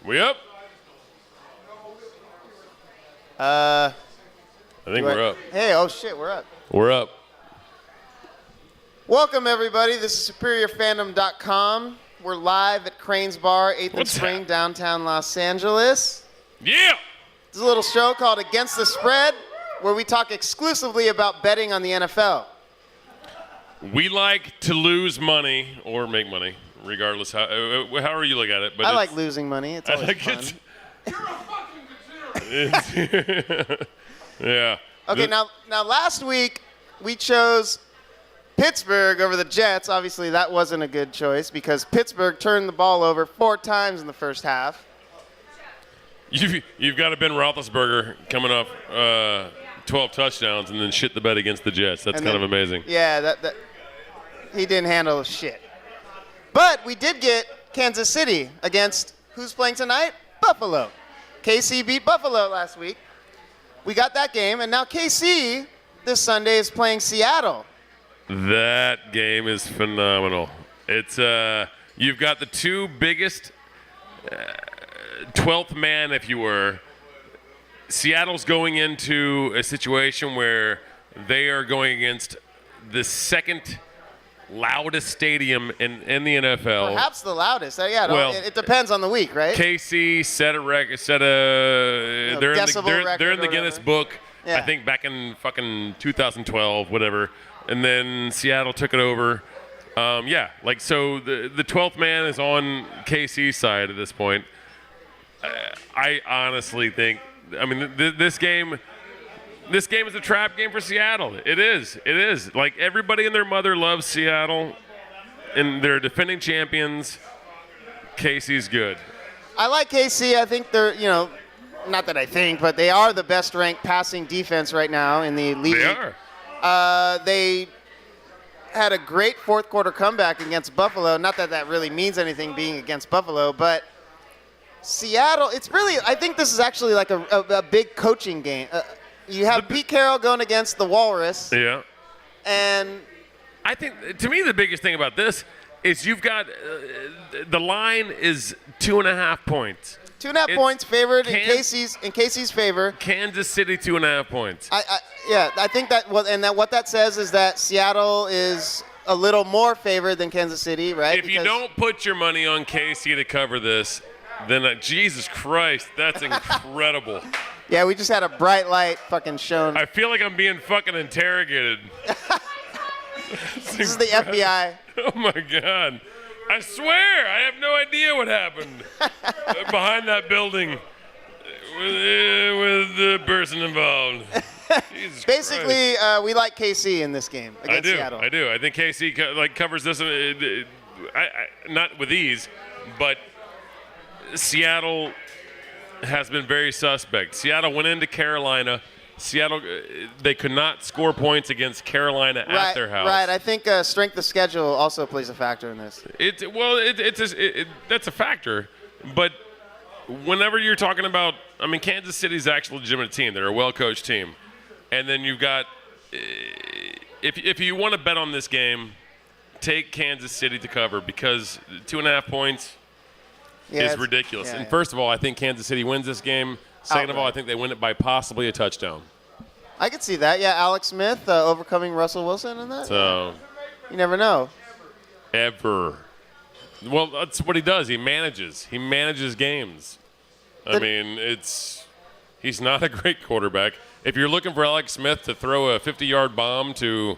We up? I think we're up. Hey, oh shit, we're up. We're up. Welcome everybody. This is SuperiorFandom.com. We're live at Crane's Bar, 8th and Spring, downtown Los Angeles. Yeah! This is a little show called Against the Spread, where we talk exclusively about betting on the NFL. We like to lose money or make money, regardless however you look at it. But I like losing money. It's always fun. You're a fucking degenerate. Yeah. Okay, now last week we chose Pittsburgh over the Jets. Obviously, that wasn't a good choice because Pittsburgh turned the ball over 4 times in the first half. You've got a Ben Roethlisberger coming off 12 touchdowns and then shit the bed against the Jets. That's kind of amazing. Yeah, that he didn't handle shit. But we did get Kansas City against who's playing tonight? Buffalo. KC beat Buffalo last week. We got that game, and now KC this Sunday is playing Seattle. That game is phenomenal. It's you've got the two biggest 12th man, if you were. Seattle's going into a situation where they are going against the second loudest stadium in the NFL. Perhaps the loudest. Yeah, well, it depends on the week, right? KC set a record. They're in the Guinness Book. Yeah. I think back in fucking 2012, whatever. And then Seattle took it over. So the 12th man is on KC's side at this point. I honestly think. I mean, this game is a trap game for Seattle. It is. Like, everybody and their mother loves Seattle, and they're defending champions. KC's good. I like KC. I think they're, not that I think, but they are the best-ranked passing defense right now in the league. They are. They had a great fourth-quarter comeback against Buffalo. Not that that really means anything being against Buffalo, but Seattle, I think this is actually like a big coaching game. You have Pete Carroll going against the Walrus. Yeah. And I think, to me, the biggest thing about this is you've got the line is 2.5 points. 2.5 points favored in Casey's favor. Kansas City 2.5 points. I think that what that says is that Seattle is a little more favored than Kansas City, right? If you don't put your money on KC to cover this, then Jesus Christ, that's incredible. Yeah, we just had a bright light fucking shown. I feel like I'm being fucking interrogated. This is the FBI. Oh my God. I swear, I have no idea what happened behind that building with the person involved. Jesus Basically, we like KC in this game against Seattle. I do. I think KC covers this, not with ease, but Seattle has been very suspect. Seattle went into Carolina. They could not score points against Carolina at their house. Right. I think strength of schedule also plays a factor in this. That's a factor. But whenever you're talking about, Kansas City's actually a legitimate team. They're a well-coached team. And then you've got, if you want to bet on this game, take Kansas City to cover because 2.5 points is ridiculous. And first of all, I think Kansas City wins this game. Second of all, I think they win it by possibly a touchdown. I could see that. Yeah, Alex Smith overcoming Russell Wilson in that. So you never know. Ever. Well, that's what he does. He manages. He manages games. He's not a great quarterback. If you're looking for Alex Smith to throw a 50-yard bomb to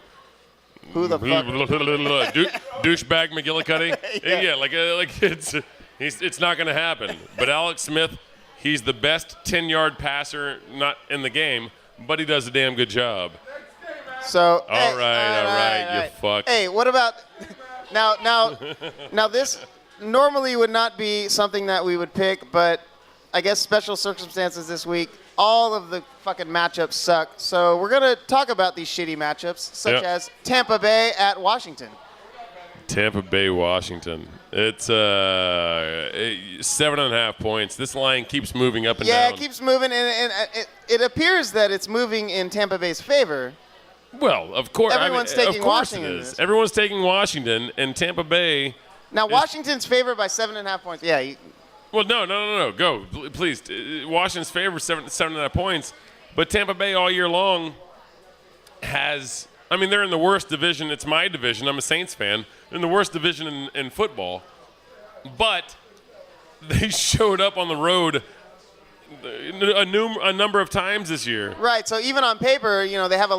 who the fuck? douchebag McGillicuddy, it's not going to happen. But Alex Smith, he's the best 10-yard passer, not in the game, but he does a damn good job. So all right, you fuck. Hey, what about now? This normally would not be something that we would pick, but I guess special circumstances this week. All of the fucking matchups suck. So we're gonna talk about these shitty matchups, such as Tampa Bay at Washington. Tampa Bay, Washington. It's 7.5 points. This line keeps moving up and down. Yeah, it keeps moving, and it appears that it's moving in Tampa Bay's favor. Well, of course. Everyone's taking Washington. Everyone's taking Washington, and Tampa Bay. Now, Washington's favored by 7.5 points. Yeah. Well, no. Go, please. Washington's favored 7.5 points, but Tampa Bay all year long has. I mean, they're in the worst division. It's my division. I'm a Saints fan. They're in the worst division in football, but they showed up on the road a number of times this year. Right. So even on paper, they have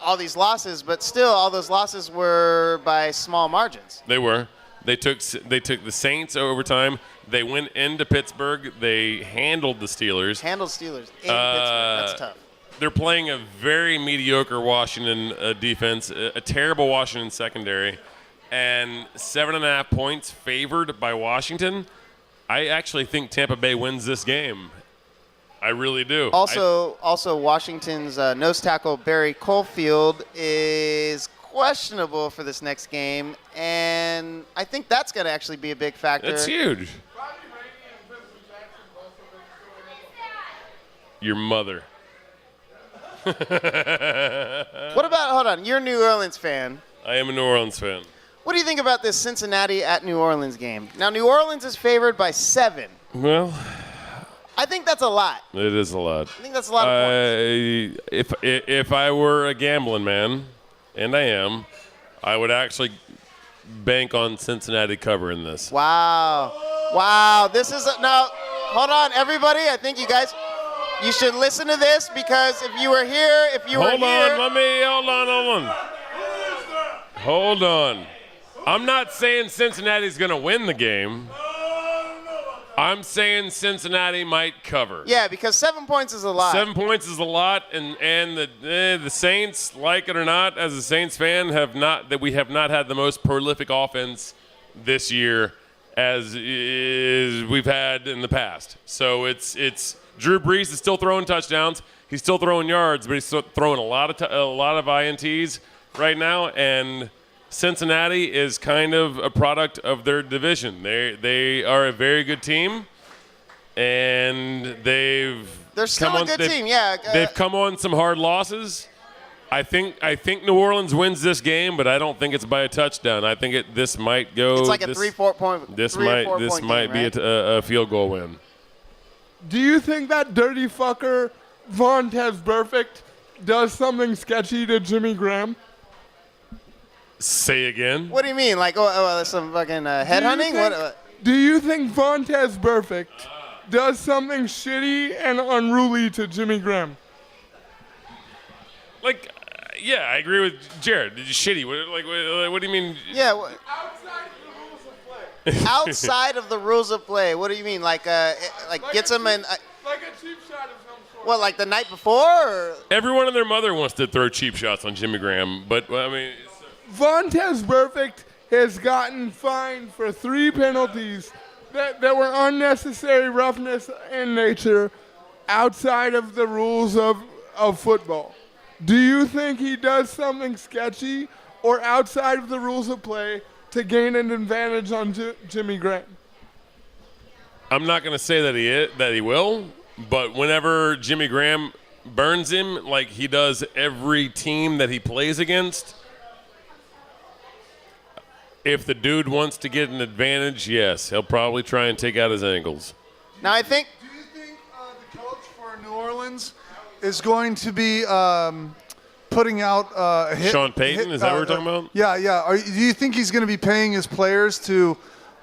all these losses, but still, all those losses were by small margins. They were. They took the Saints overtime. They went into Pittsburgh. They handled the Steelers. In Pittsburgh. That's tough. They're playing a very mediocre Washington defense, a terrible Washington secondary, and 7.5 points favored by Washington. I actually think Tampa Bay wins this game. I really do. Also, Washington's nose tackle Barry Caulfield is questionable for this next game, and I think that's going to actually be a big factor. That's huge. Your mother. What about, hold on, you're a New Orleans fan. I am a New Orleans fan. What do you think about this Cincinnati at New Orleans game? Now, New Orleans is favored by 7. Well, I think that's a lot. it is a lot. I think that's a lot of points. If I were a gambling man, and I am, I would actually bank on Cincinnati covering this. Wow. This is no. Hold on, everybody. I think you should listen to this, because if you were here, Hold on. I'm not saying Cincinnati's going to win the game. I'm saying Cincinnati might cover. Yeah, because 7 points is a lot. 7 points is a lot, and the Saints, like it or not, as a Saints fan, we have not had the most prolific offense this year as we've had in the past. So it's Drew Brees is still throwing touchdowns. He's still throwing yards, but he's still throwing a lot of INTs right now, and Cincinnati is kind of a product of their division. They are a very good team, and they're still a good team. Yeah, they've come on some hard losses. I think New Orleans wins this game, but I don't think it's by a touchdown. I think this might go. It's like a 3-4 point. This might be a field goal win. Do you think that dirty fucker Vontaze Burfict does something sketchy to Jimmy Graham? Say again. What do you mean? Like, some fucking headhunting? Do you think Vontaze Burfict does something shitty and unruly to Jimmy Graham? Like, yeah, I agree with Jared. Shitty. What do you mean? Yeah. Outside of the rules of play. Outside of the rules of play. What do you mean? Like gets him in. Like a cheap shot of some sort. What, like the night before? Or? Everyone and their mother wants to throw cheap shots on Jimmy Graham, but I mean. Vontaze Burfict has gotten fined for 3 penalties that were unnecessary roughness in nature outside of the rules of football. Do you think he does something sketchy or outside of the rules of play to gain an advantage on Jimmy Graham? I'm not going to say that he will, but whenever Jimmy Graham burns him like he does every team that he plays against, if the dude wants to get an advantage, yes, he'll probably try and take out his ankles. Now, I think. Do you think the coach for New Orleans is going to be putting out a hit? Sean Payton, is that what we're talking about? Yeah. Do you think he's going to be paying his players to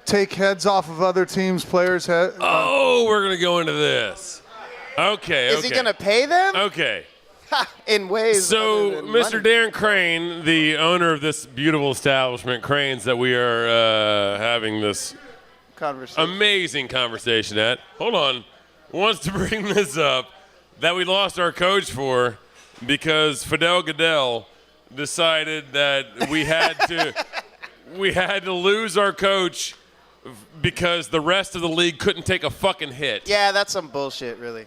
take heads off of other teams' players' heads? We're going to go into this. Okay. Is he going to pay them? Okay. In ways. So, other than Mr. money. Darren Crane, the owner of this beautiful establishment, Cranes, that we are having this Conversation. amazing conversation at, hold on, wants to bring this up that we lost our coach for because Fidel Goodell decided that we had to lose our coach because the rest of the league couldn't take a fucking hit. Yeah, that's some bullshit, really.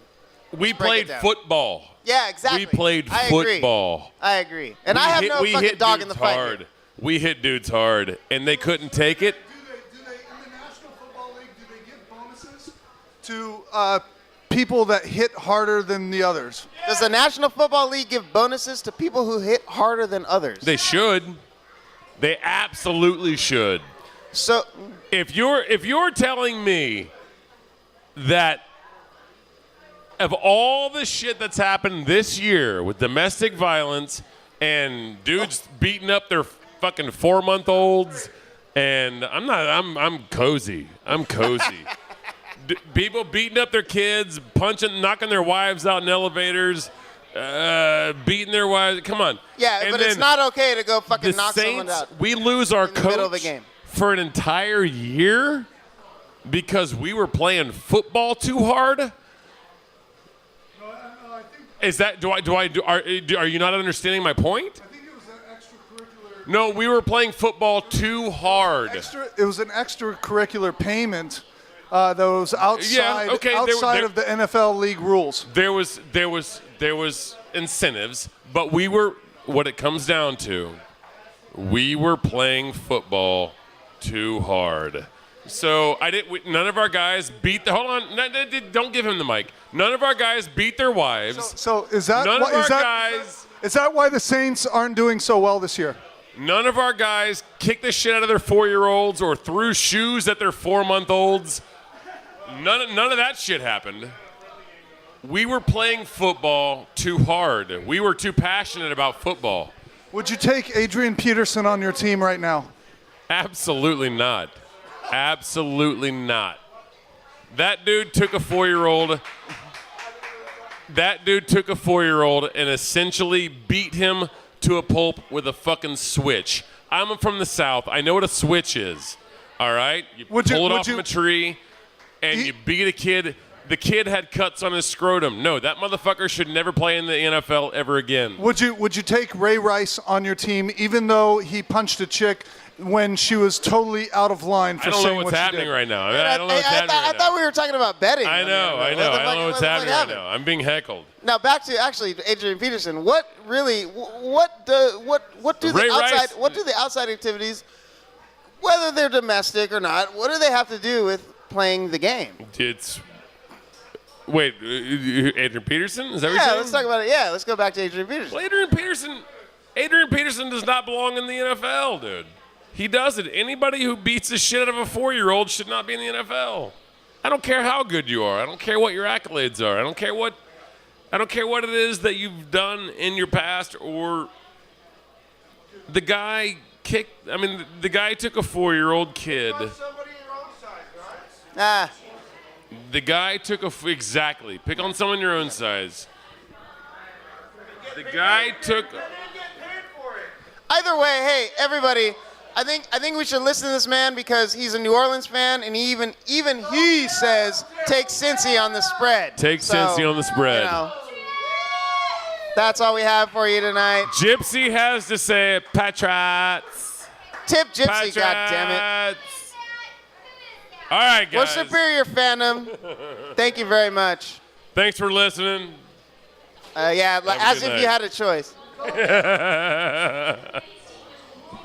We break played it down. football. Yeah, exactly. We played I agree. football. I agree. And I have no fucking dog in the fight. Hard. We hit dudes hard, and they couldn't take it. Do they in the National Football League, do they give bonuses to people that hit harder than the others? Does the National Football League give bonuses to people who hit harder than others? They should. They absolutely should. So If you're telling me that of all the shit that's happened this year with domestic violence and dudes beating up their fucking 4-month-olds, and I'm cozy. I'm cozy. People beating up their kids, knocking their wives out in elevators, beating their wives. Come on. Yeah, and but it's not okay to go fucking knock Saints, someone out. We lose our in the middle of the coach game. for an entire year because we were playing football too hard. Is that are you not understanding my point? I think it was an extracurricular. No, we were playing football too hard. It was an extracurricular payment that was outside of the NFL league rules. There was incentives, but we were what it comes down to. We were playing football too hard. So none of our guys beat the. Hold on, don't give him the mic. None of our guys beat their wives. So is that none of our guys? Is that why the Saints aren't doing so well this year? None of our guys kicked the shit out of their 4-year-olds or threw shoes at their 4-month-olds. None of that shit happened. We were playing football too hard. We were too passionate about football. Would you take Adrian Peterson on your team right now? Absolutely not. Absolutely not. That dude took a 4-year-old. That dude took a 4-year-old and essentially beat him to a pulp with a fucking switch. I'm from the South. I know what a switch is. All right? You pull it off from a tree and you beat a kid. The kid had cuts on his scrotum. No, that motherfucker should never play in the NFL ever again. Would you take Ray Rice on your team even though he punched a chick when she was totally out of line for saying what she did? I don't know what's happening right now. I don't know what's happening right now. I thought we were talking about betting. I know. I don't know what's happening right now. I'm being heckled. Now back to actually Adrian Peterson. What do the outside activities, whether they're domestic or not, what do they have to do with playing the game? Wait, Adrian Peterson? Is that what you're saying? Let's talk about it. Yeah, let's go back to Adrian Peterson. Well, Adrian Peterson does not belong in the NFL, dude. He doesn't. Anybody who beats the shit out of a 4-year-old should not be in the NFL. I don't care how good you are. I don't care what your accolades are. I don't care what it is that you've done in your past or the guy took a 4-year-old kid. The guy took exactly. Pick on someone your own size. The guy took. Either way, hey everybody, I think we should listen to this man because he's a New Orleans fan, and even he says take Cincy on the spread. Cincy on the spread. That's all we have for you tonight. Gypsy has to say Patriots. Tip Gypsy, goddammit. All right, guys. We're superior fandom. Thank you very much. Thanks for listening. As if you had a choice.